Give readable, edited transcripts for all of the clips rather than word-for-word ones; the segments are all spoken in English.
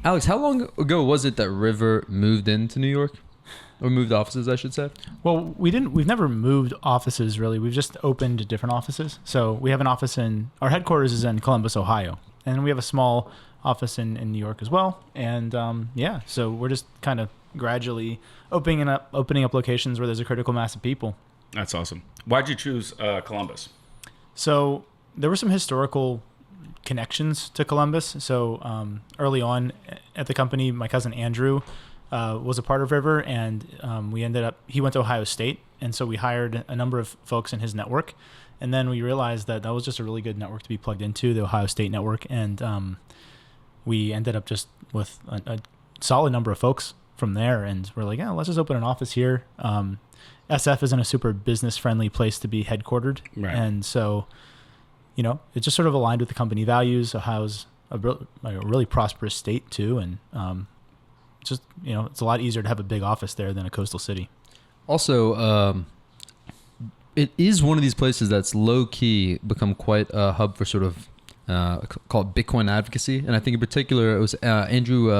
Alex, how long ago was it that River moved into New York? Or moved offices, I should say? Well, we've never moved offices really. We've just opened different offices. So we have an office our headquarters is in Columbus, Ohio. And we have a small office in New York as well. And so we're just kind of gradually opening up locations where there's a critical mass of people. That's awesome. Why'd you choose Columbus? So there were some historical connections to Columbus. So early on at the company, my cousin Andrew was a part of River, and he went to Ohio State. And so we hired a number of folks in his network. And then we realized that was just a really good network to be plugged into, the Ohio State network. And we ended up just with a solid number of folks from there. And we're like, let's just open an office here. SF isn't a super business-friendly place to be headquartered. Right. And so, it just sort of aligned with the company values. Ohio's a really prosperous state, too. And it's a lot easier to have a big office there than a coastal city. Also, it is one of these places that's low-key become quite a hub for sort of called Bitcoin advocacy. And I think in particular it was Andrew,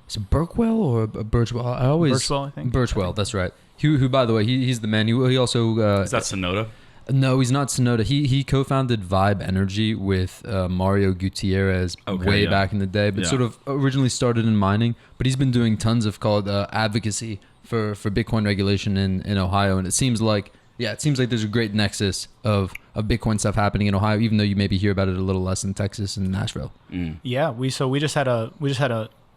is it Burkwell or Birchwell? Birchwell, I think. Birchwell, that's right. Who by the way, he's the man. He also... is that Sonoda? No, he's not Sonoda. He co-founded Vibe Energy with Mario Gutierrez back in the day, but sort of originally started in mining. But he's been doing tons of advocacy for Bitcoin regulation in Ohio, and it seems like there's a great nexus of Bitcoin stuff happening in Ohio, even though you maybe hear about it a little less in Texas and Nashville. Mm. Yeah, we just had a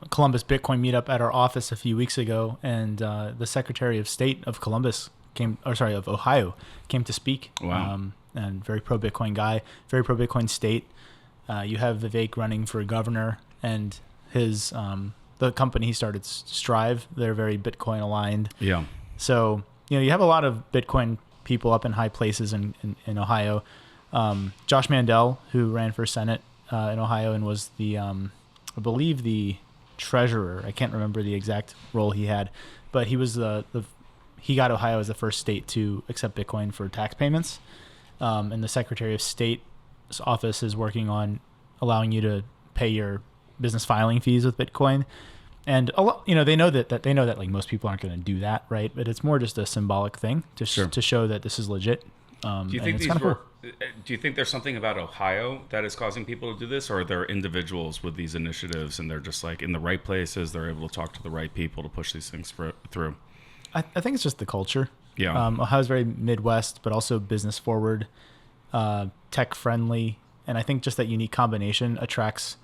Columbus Bitcoin meetup at our office a few weeks ago, and the Secretary of State of Ohio came to speak. Wow. And very pro Bitcoin guy, very pro Bitcoin state. You have Vivek running for governor, and his the company he started, Strive, they're very Bitcoin aligned. Yeah. So you have a lot of Bitcoin people up in high places in Ohio. Josh Mandel, who ran for Senate in Ohio and was I believe the treasurer. I can't remember the exact role he had, but he was he got Ohio as the first state to accept Bitcoin for tax payments. And the Secretary of State's office is working on allowing you to pay your business filing fees with Bitcoin. And they know that like most people aren't going to do that, right? But it's more just a symbolic thing to show that this is legit. Do you think Do you think there's something about Ohio that is causing people to do this, or are there individuals with these initiatives and they're just like in the right places, they're able to talk to the right people to push these things through? I think it's just the culture. Yeah. Ohio's very Midwest, but also business forward, tech friendly, and I think just that unique combination attracts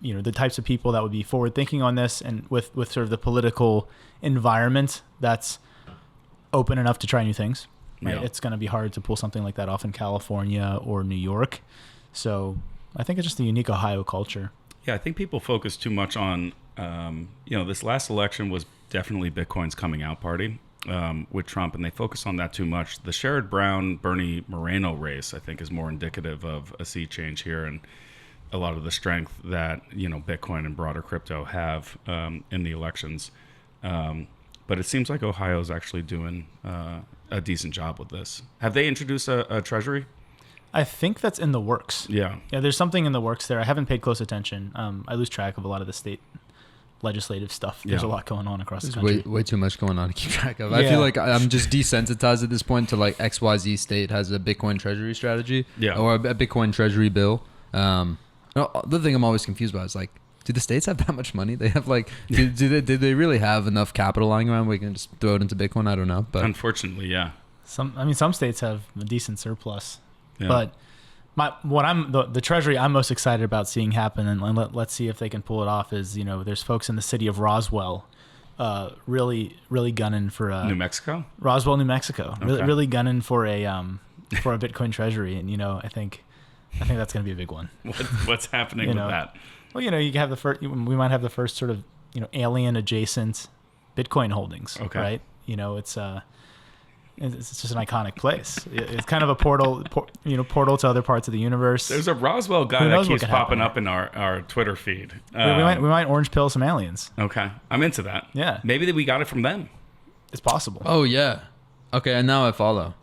the types of people that would be forward thinking on this, and with sort of the political environment that's open enough to try new things. Right? Yeah. It's going to be hard to pull something like that off in California or New York. So I think it's just the unique Ohio culture. Yeah, I think people focus too much on, this last election was definitely Bitcoin's coming out party with Trump, and they focus on that too much. The Sherrod Brown, Bernie Moreno race, I think, is more indicative of a sea change here and a lot of the strength that, Bitcoin and broader crypto have in the elections. But it seems like Ohio's actually doing a decent job with this. Have they introduced a treasury? I think that's in the works. Yeah, there's something in the works there. I haven't paid close attention. I lose track of a lot of the state legislative stuff. There's a lot going on across the country. Way too much going on to keep track of. Yeah. I feel like I'm just desensitized at this point to like XYZ state has a Bitcoin treasury strategy or a Bitcoin treasury bill. The thing I'm always confused about is like, do the states have that much money? They have like, did they really have enough capital lying around where we can just throw it into Bitcoin? I don't know. But unfortunately, yeah. Some states have a decent surplus, but the treasury I'm most excited about seeing happen, and let's see if they can pull it off, is, there's folks in the city of ROSWELL, really gunning for New Mexico? Roswell, New Mexico. Okay. Really gunning for a Bitcoin treasury. And, I think that's going to be a big one. What's happening with that? Well, you have we might have the first sort of, alien adjacent Bitcoin holdings. Okay. Right. It's just an iconic place. It's kind of a portal to other parts of the universe. There's a Roswell guy that keeps popping up in our Twitter feed. We might orange pill some aliens. Okay. I'm into that. Yeah. Maybe we got it from them. It's possible. Oh, yeah. Okay. And now I follow.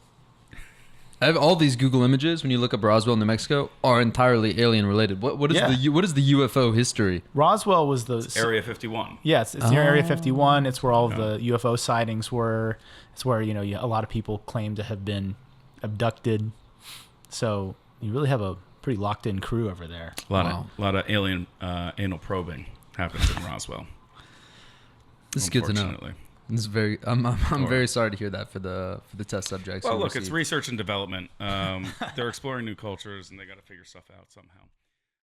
All these Google images, when you look up Roswell, New Mexico, are entirely alien related. What is the UFO history? Roswell was the Area 51. Yeah, it's near Area 51. It's where all of the UFO sightings were. It's where a lot of people claim to have been abducted. So you really have a pretty locked in crew over there. A lot of alien anal probing happens in Roswell. This is good to know. This is very. I'm very sorry to hear that for the test subjects. Well, look, it's research and development. They're exploring new cultures, and they got to figure stuff out somehow.